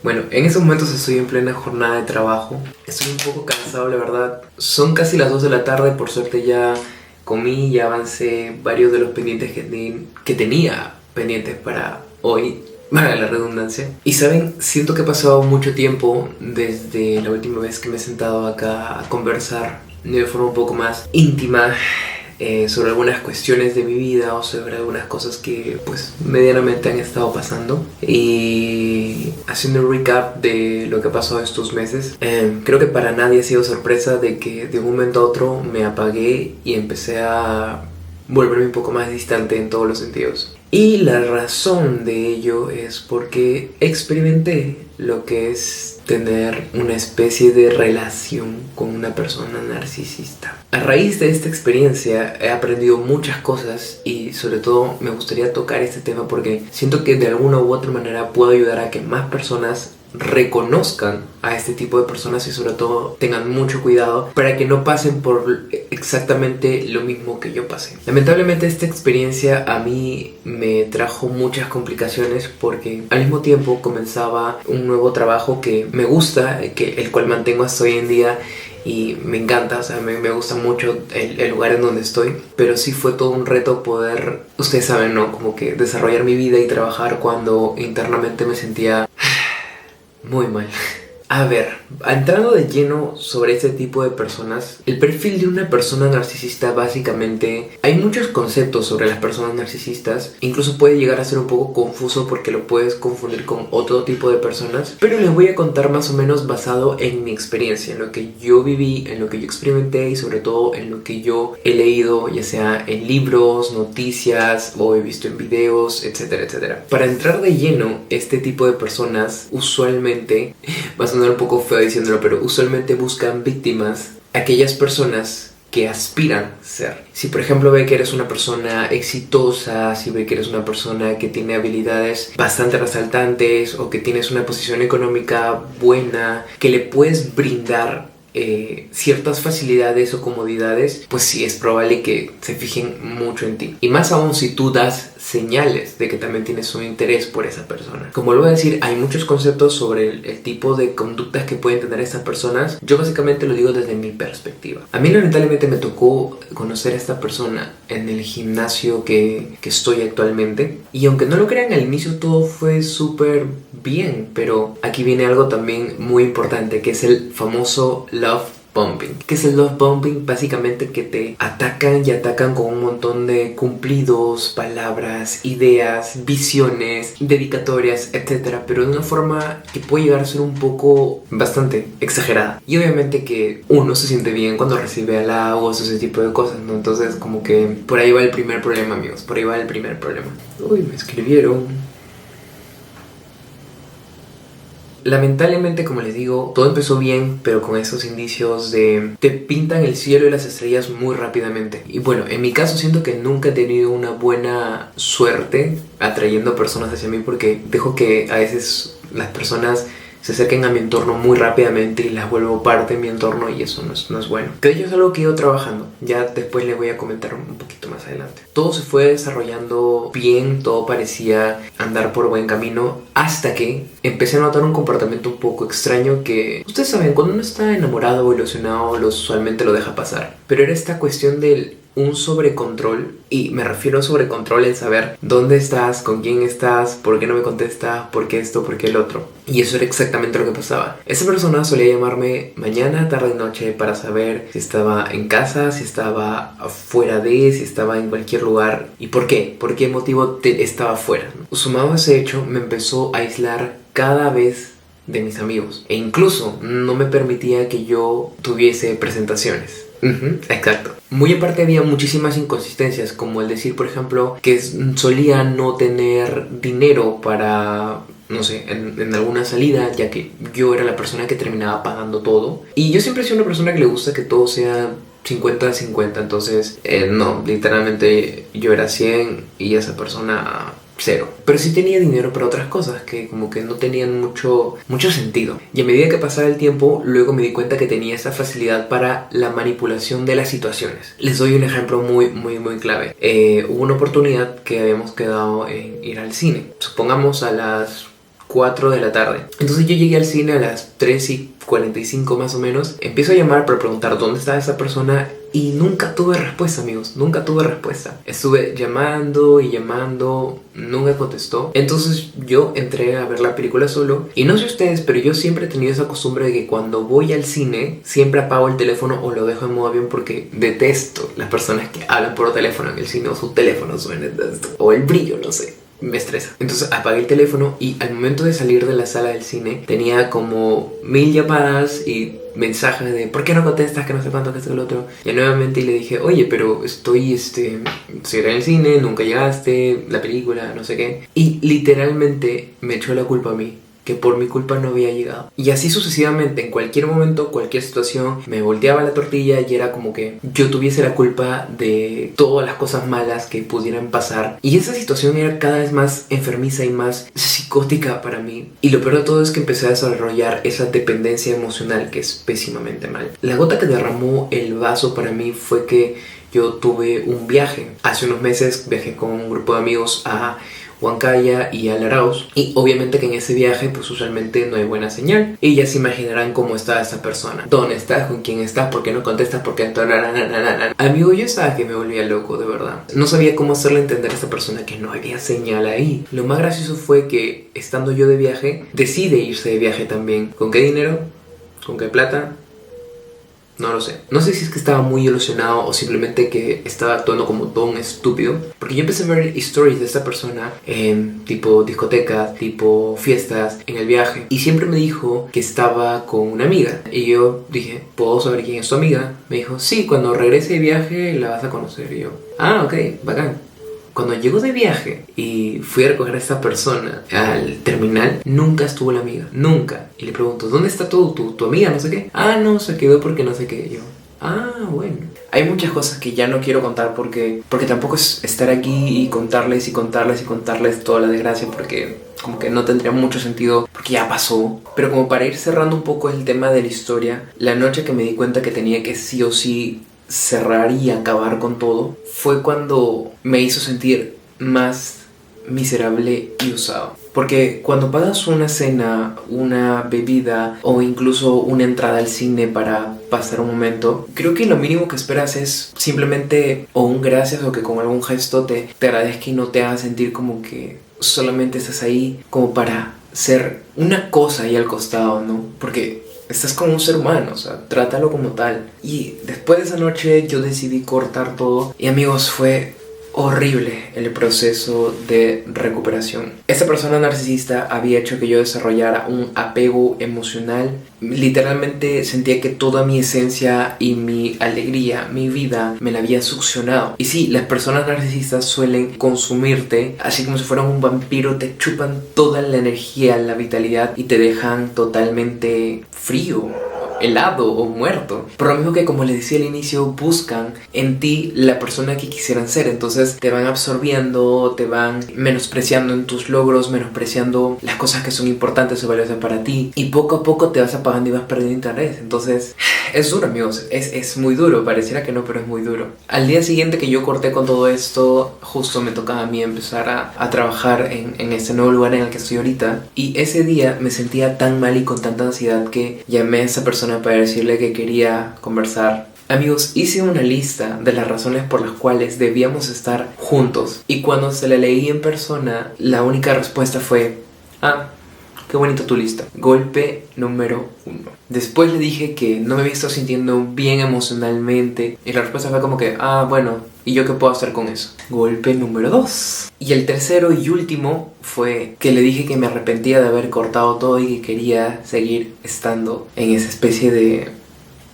Bueno, en estos momentos estoy en plena jornada de trabajo. Estoy un poco cansado, la verdad. Son casi las 2 de la tarde, por suerte ya comí, ya avancé varios de los pendientes que tenía pendientes para hoy, para la redundancia. Y saben, siento que ha pasado mucho tiempo desde la última vez que me he sentado acá a conversar de forma un poco más íntima sobre algunas cuestiones de mi vida o sobre algunas cosas que pues medianamente han estado pasando, y haciendo un recap de lo que ha pasado estos meses. Creo que para nadie ha sido sorpresa de que de un momento a otro me apagué y empecé a volverme un poco más distante en todos los sentidos. Y la razón de ello es porque experimenté lo que es tener una especie de relación con una persona narcisista. A raíz de esta experiencia he aprendido muchas cosas y sobre todo me gustaría tocar este tema porque siento que de alguna u otra manera puedo ayudar a que más personas reconozcan a este tipo de personas y sobre todo tengan mucho cuidado para que no pasen por exactamente lo mismo que yo pasé. Lamentablemente esta experiencia a mí me trajo muchas complicaciones porque al mismo tiempo comenzaba un nuevo trabajo que me gusta, el cual mantengo hasta hoy en día y me encanta, o sea, me gusta mucho el lugar en donde estoy, pero sí fue todo un reto poder, ustedes saben, ¿no? Como que desarrollar mi vida y trabajar cuando internamente me sentía muy mal. A ver, entrando de lleno sobre este tipo de personas, el perfil de una persona narcisista básicamente, hay muchos conceptos sobre las personas narcisistas, incluso puede llegar a ser un poco confuso porque lo puedes confundir con otro tipo de personas, pero les voy a contar más o menos basado en mi experiencia, en lo que yo viví, en lo que yo experimenté y sobre todo en lo que yo he leído, ya sea en libros, noticias o he visto en videos, etcétera, etcétera. Para entrar de lleno, este tipo de personas usualmente, va a sonar un poco feo diciéndolo, pero usualmente buscan víctimas, aquellas personas que aspiran a ser. Si por ejemplo ve que eres una persona exitosa, si ve que eres una persona que tiene habilidades bastante resaltantes o que tienes una posición económica buena, que le puedes brindar ciertas facilidades o comodidades, pues sí es probable que se fijen mucho en ti. Y más aún si tú das señales de que también tienes un interés por esa persona. Como lo voy a decir, hay muchos conceptos sobre el tipo de conductas que pueden tener estas personas. Yo básicamente lo digo desde mi perspectiva. A mí lamentablemente me tocó conocer a esta persona en el gimnasio que estoy actualmente. Y aunque no lo crean, al inicio todo fue súper bien, pero aquí viene algo también muy importante, que es el famoso love bombing. ¿Qué es el love bombing? Básicamente que te atacan y atacan con un montón de cumplidos, palabras, ideas, visiones, dedicatorias, etcétera, pero de una forma que puede llegar a ser un poco bastante exagerada. Y obviamente que uno se siente bien cuando recibe halagos o ese tipo de cosas, ¿no? Entonces como que por ahí va el primer problema, amigos, por ahí va el primer problema. Uy, me escribieron. Lamentablemente, como les digo, todo empezó bien, pero con esos indicios de te pintan el cielo y las estrellas muy rápidamente. Y bueno, en mi caso siento que nunca he tenido una buena suerte atrayendo personas hacia mí porque dejo que a veces las personas se acerquen a mi entorno muy rápidamente y las vuelvo parte de mi entorno y eso no es bueno. Que ello es algo que he ido trabajando, ya después les voy a comentar un poquito más adelante. Todo se fue desarrollando bien, todo parecía andar por buen camino hasta que empecé a notar un comportamiento un poco extraño que, ustedes saben, cuando uno está enamorado o ilusionado, usualmente lo deja pasar. Pero era esta cuestión del un sobrecontrol, y me refiero a sobrecontrol en saber dónde estás, con quién estás, por qué no me contestas, por qué esto, por qué el otro. Y eso era exactamente lo que pasaba. Esa persona solía llamarme mañana, tarde y noche para saber si estaba en casa, si estaba fuera si estaba en cualquier lugar y por qué, por qué motivo estaba fuera. Sumado a ese hecho, me empezó a aislar cada vez de mis amigos e incluso no me permitía que yo tuviese presentaciones. Exacto. Muy aparte había muchísimas inconsistencias, como el decir, por ejemplo, que solía no tener dinero para, no sé, en alguna salida, ya que yo era la persona que terminaba pagando todo. Y yo siempre he sido una persona que le gusta que todo sea 50-50, entonces no, literalmente yo era 100 y esa persona 0. Pero sí tenía dinero para otras cosas que como que no tenían mucho sentido. Y a medida que pasaba el tiempo, luego me di cuenta que tenía esa facilidad para la manipulación de las situaciones. Les doy un ejemplo muy clave. Hubo una oportunidad que habíamos quedado en ir al cine. Supongamos a las 4 de la tarde. Entonces yo llegué al cine a las 3:45 más o menos. Empiezo a llamar para preguntar dónde estaba esa persona y nunca tuve respuesta, amigos. Nunca tuve respuesta. Estuve llamando y llamando, nunca contestó. Entonces yo entré a ver la película solo. Y no sé ustedes, pero yo siempre he tenido esa costumbre de que cuando voy al cine siempre apago el teléfono o lo dejo en modo avión porque detesto las personas que hablan por teléfono en el cine o su teléfono suena o el brillo, no sé. Me estresa. Entonces apagué el teléfono y al momento de salir de la sala del cine tenía como 1000 llamadas y mensajes de ¿por qué no contestas? Que no sé cuánto, que esto, que lo otro. Y nuevamente le dije, oye, pero estoy en el cine, nunca llegaste, la película, no sé qué. Y literalmente me echó la culpa a mí, que por mi culpa no había llegado. Y así sucesivamente, en cualquier momento, cualquier situación, me volteaba la tortilla y era como que yo tuviese la culpa de todas las cosas malas que pudieran pasar. Y esa situación era cada vez más enfermiza y más psicótica para mí. Y lo peor de todo es que empecé a desarrollar esa dependencia emocional que es pésimamente mal. La gota que derramó el vaso para mí fue que yo tuve un viaje. Hace unos meses viajé con un grupo de amigos a Huancaya y a Laraos, y obviamente que en ese viaje pues usualmente no hay buena señal y ya se imaginarán cómo está esa persona, dónde estás, con quién estás, por qué no contestas, por qué... Amigo, yo estaba que me volvía loco, de verdad. No sabía cómo hacerle entender a esta persona que no había señal ahí. Lo más gracioso fue que estando yo de viaje, decide irse de viaje también. ¿Con qué dinero? ¿Con qué plata? No lo sé. No sé si es que estaba muy ilusionado o simplemente que estaba actuando como todo un estúpido. Porque yo empecé a ver stories de esta persona en tipo discotecas, tipo fiestas, en el viaje. Y siempre me dijo que estaba con una amiga. Y yo dije, ¿puedo saber quién es tu amiga? Me dijo, sí, cuando regrese de viaje la vas a conocer. Y yo, ah, ok, bacán. Cuando llegó de viaje y fui a recoger a esta persona al terminal, nunca estuvo la amiga, nunca. Y le pregunto, ¿dónde está tu amiga? No sé qué. Ah, no, se quedó porque no sé qué. Yo, ah, bueno. Hay muchas cosas que ya no quiero contar porque tampoco es estar aquí y contarles toda la desgracia porque como que no tendría mucho sentido porque ya pasó. Pero como para ir cerrando un poco el tema de la historia, la noche que me di cuenta que tenía que sí o sí cerrar y acabar con todo fue cuando me hizo sentir más miserable y usado. Porque cuando pagas una cena, una bebida o incluso una entrada al cine para pasar un momento, creo que lo mínimo que esperas es simplemente o un gracias o que con algún gesto te agradezca y no te haga sentir como que solamente estás ahí como para ser una cosa ahí al costado, ¿no? Porque estás como un ser humano, o sea, trátalo como tal. Y después de esa noche yo decidí cortar todo. Y amigos, fue horrible el proceso de recuperación. Esta persona narcisista había hecho que yo desarrollara un apego emocional. Literalmente sentía que toda mi esencia y mi alegría, mi vida, me la había succionado. Y sí, las personas narcisistas suelen consumirte, así como si fueran un vampiro, te chupan toda la energía, la vitalidad y te dejan totalmente frío, helado o muerto. Por lo mismo que, como les decía al inicio, buscan en ti la persona que quisieran ser. Entonces te van absorbiendo, te van menospreciando en tus logros, menospreciando las cosas que son importantes o valiosas para ti. Y poco a poco te vas apagando y vas perdiendo interés. Entonces es duro, amigos. Es muy duro. Pareciera que no, pero es muy duro. Al día siguiente que yo corté con todo esto, justo me tocaba a mí empezar a trabajar en este nuevo lugar en el que estoy ahorita. Y ese día me sentía tan mal y con tanta ansiedad que llamé a esa persona para decirle que quería conversar. Amigos, hice una lista de las razones por las cuales debíamos estar juntos. Y cuando se la leí en persona, la única respuesta fue: ah, qué bonito tu lista. Golpe número 1. Después le dije que no me había estado sintiendo bien emocionalmente. Y la respuesta fue como que, ah, bueno, ¿y yo qué puedo hacer con eso? Golpe número 2. Y el tercero y último fue que le dije que me arrepentía de haber cortado todo y que quería seguir estando en esa especie de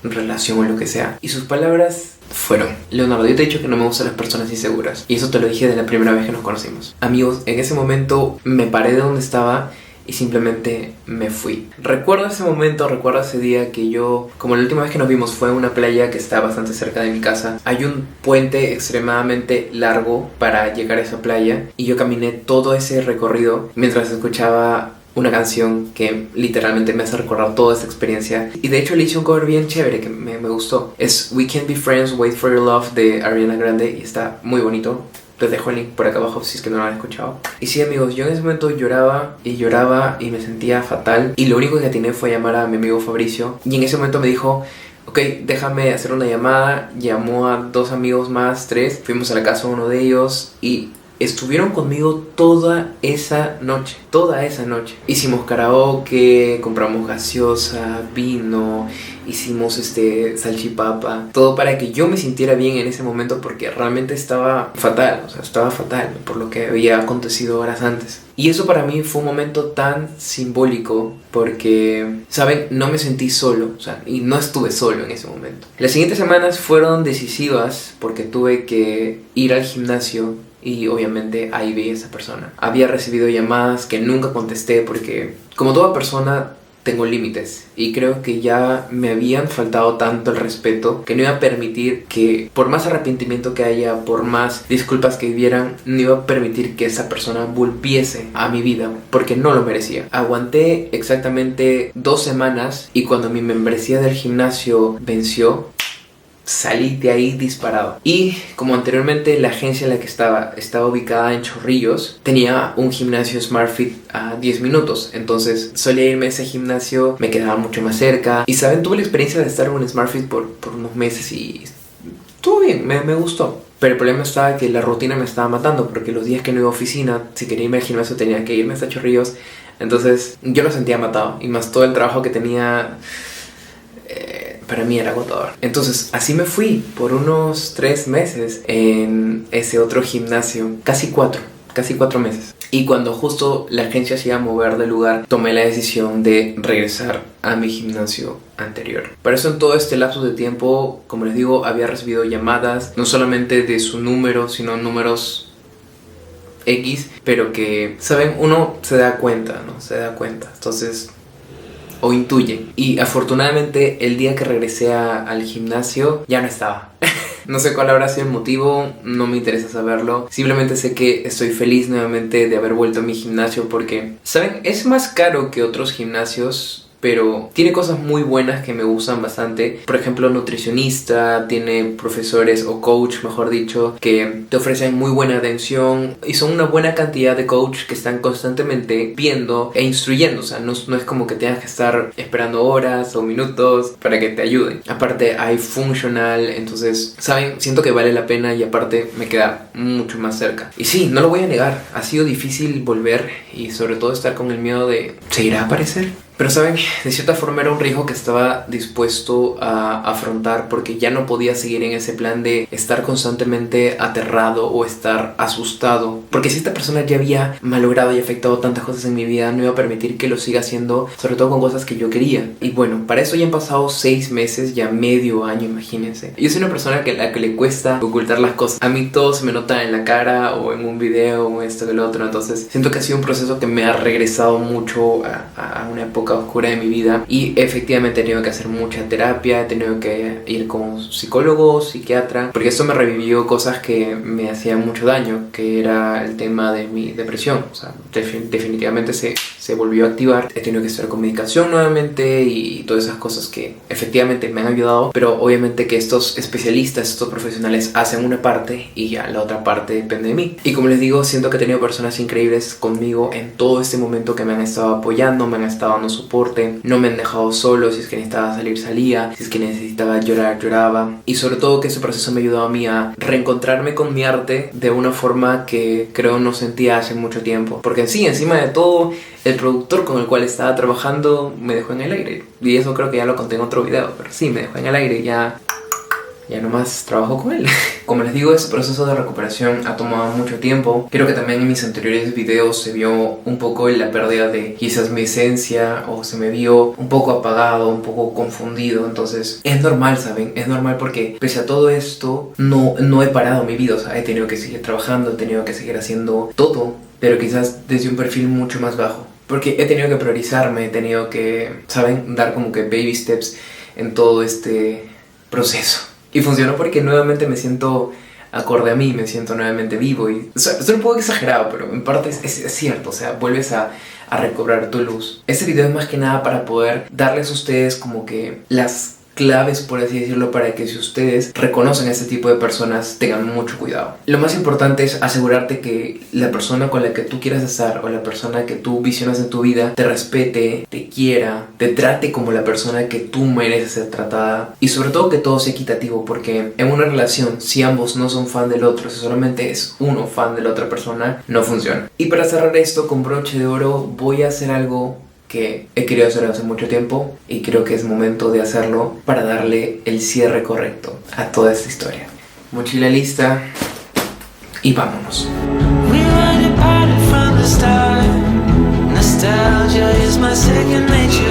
relación o lo que sea. Y sus palabras fueron: Leonardo, yo te he dicho que no me gustan las personas inseguras. Y eso te lo dije de la primera vez que nos conocimos. Amigos, en ese momento me paré de donde estaba y simplemente me fui. Recuerdo ese momento, recuerdo ese día que yo, como la última vez que nos vimos fue en una playa que está bastante cerca de mi casa. Hay un puente extremadamente largo para llegar a esa playa y yo caminé todo ese recorrido mientras escuchaba una canción que literalmente me hace recordar toda esa experiencia. Y de hecho le hice un cover bien chévere que me gustó. Es We Can't Be Friends, Wait For Your Love de Ariana Grande y está muy bonito. Les dejo el link por acá abajo si es que no lo han escuchado. Y sí, amigos, yo en ese momento lloraba y me sentía fatal. Y lo único que atiné fue llamar a mi amigo Fabricio. Y en ese momento me dijo: ok, déjame hacer una llamada. Llamó a 2 amigos más, 3. Fuimos a la casa de uno de ellos y estuvieron conmigo toda esa noche. Hicimos karaoke, compramos gaseosa, vino, hicimos salchipapa. Todo para que yo me sintiera bien en ese momento, porque realmente estaba fatal. O sea, estaba fatal por lo que había acontecido horas antes. Y eso para mí fue un momento tan simbólico porque, ¿saben? No me sentí solo, o sea, y no estuve solo en ese momento. Las siguientes semanas fueron decisivas porque tuve que ir al gimnasio y obviamente ahí vi a esa persona. Había recibido llamadas que nunca contesté porque, como toda persona, tengo límites y creo que ya me habían faltado tanto el respeto que no iba a permitir que, por más arrepentimiento que haya, por más disculpas que hubieran, no iba a permitir que esa persona volviese a mi vida porque no lo merecía. Aguanté exactamente 2 semanas y cuando mi membresía del gimnasio venció, salí de ahí disparado. Y como anteriormente la agencia en la que estaba ubicada en Chorrillos, tenía un gimnasio SmartFit a 10 minutos. Entonces solía irme a ese gimnasio, me quedaba mucho más cerca. Y saben, tuve la experiencia de estar en un SmartFit por unos meses y estuvo bien, me gustó. Pero el problema estaba que la rutina me estaba matando, porque los días que no iba a oficina, si quería irme al gimnasio tenía que irme hasta Chorrillos. Entonces yo lo sentía matado, y más todo el trabajo que tenía, para mí era agotador. Entonces así me fui por unos 3 meses en ese otro gimnasio, casi 4 meses. Y cuando justo la agencia se iba a mover de lugar, tomé la decisión de regresar a mi gimnasio anterior. Por eso en todo este lapso de tiempo, como les digo, había recibido llamadas, no solamente de su número, sino números X, pero que, ¿saben? Uno se da cuenta, ¿no? Se da cuenta. Entonces, o intuye. Y afortunadamente el día que regresé al gimnasio ya no estaba. No sé cuál habrá sido el motivo, no me interesa saberlo. Simplemente sé que estoy feliz nuevamente de haber vuelto a mi gimnasio porque, ¿saben? Es más caro que otros gimnasios, pero tiene cosas muy buenas que me gustan bastante. Por ejemplo, nutricionista, tiene profesores o coach, mejor dicho, que te ofrecen muy buena atención y son una buena cantidad de coach que están constantemente viendo e instruyendo. O sea, no es como que tengas que estar esperando horas o minutos para que te ayuden. Aparte hay funcional, entonces, ¿saben? Siento que vale la pena y aparte me queda mucho más cerca. Y sí, no lo voy a negar, ha sido difícil volver y sobre todo estar con el miedo de ¿se irá a aparecer? Pero saben, de cierta forma era un riesgo que estaba dispuesto a afrontar porque ya no podía seguir en ese plan de estar constantemente aterrado o estar asustado. Porque si esta persona ya había malogrado y afectado tantas cosas en mi vida, no iba a permitir que lo siga haciendo, sobre todo con cosas que yo quería. Y bueno, para eso ya han pasado 6 meses, ya medio año, imagínense. Yo soy una persona a la que le cuesta ocultar las cosas. A mí todo se me nota en la cara o en un video o esto que lo otro. Entonces siento que ha sido un proceso que me ha regresado mucho a una época oscura de mi vida y efectivamente he tenido que hacer mucha terapia, he tenido que ir con psicólogo, psiquiatra, porque esto me revivió cosas que me hacían mucho daño, que era el tema de mi depresión. O sea, definitivamente se volvió a activar. He tenido que estar con medicación nuevamente y todas esas cosas que efectivamente me han ayudado, pero obviamente que estos especialistas, estos profesionales hacen una parte y ya la otra parte depende de mí. Y como les digo, siento que he tenido personas increíbles conmigo en todo este momento que me han estado apoyando, me han estado dando soporte, no me han dejado solo. Si es que necesitaba salir, salía, si es que necesitaba llorar, lloraba. Y sobre todo que ese proceso me ayudó a mí a reencontrarme con mi arte de una forma que creo no sentía hace mucho tiempo, porque en sí, encima de todo, el productor con el cual estaba trabajando me dejó en el aire. Y eso creo que ya lo conté en otro video, pero sí, me dejó en el aire. Ya nomás trabajo con él. Como les digo, ese proceso de recuperación ha tomado mucho tiempo. Creo que también en mis anteriores videos se vio un poco la pérdida de quizás mi esencia, o se me vio un poco apagado, un poco confundido. Entonces es normal, ¿saben? Es normal porque pese a todo esto no he parado mi vida. O sea, he tenido que seguir trabajando, he tenido que seguir haciendo todo, pero quizás desde un perfil mucho más bajo. Porque he tenido que priorizarme, he tenido que, ¿saben? Dar como que baby steps en todo este proceso. Y funcionó porque nuevamente me siento acorde a mí, me siento nuevamente vivo. Y o sea, esto es un poco exagerado, pero en parte es cierto. O sea, vuelves a recobrar tu luz. Este video es más que nada para poder darles a ustedes como que las claves, por así decirlo, para que si ustedes reconocen a este tipo de personas, tengan mucho cuidado. Lo más importante es asegurarte que la persona con la que tú quieras estar o la persona que tú visionas en tu vida te respete, te quiera, te trate como la persona que tú mereces ser tratada, y sobre todo que todo sea equitativo, porque en una relación, si ambos no son fan del otro, si solamente es uno fan de la otra persona, no funciona. Y para cerrar esto con broche de oro, voy a hacer algo que he querido hacer hace mucho tiempo y creo que es momento de hacerlo para darle el cierre correcto a toda esta historia. Mochila lista y vámonos. We were departed from the start. Nostalgia is my second nature.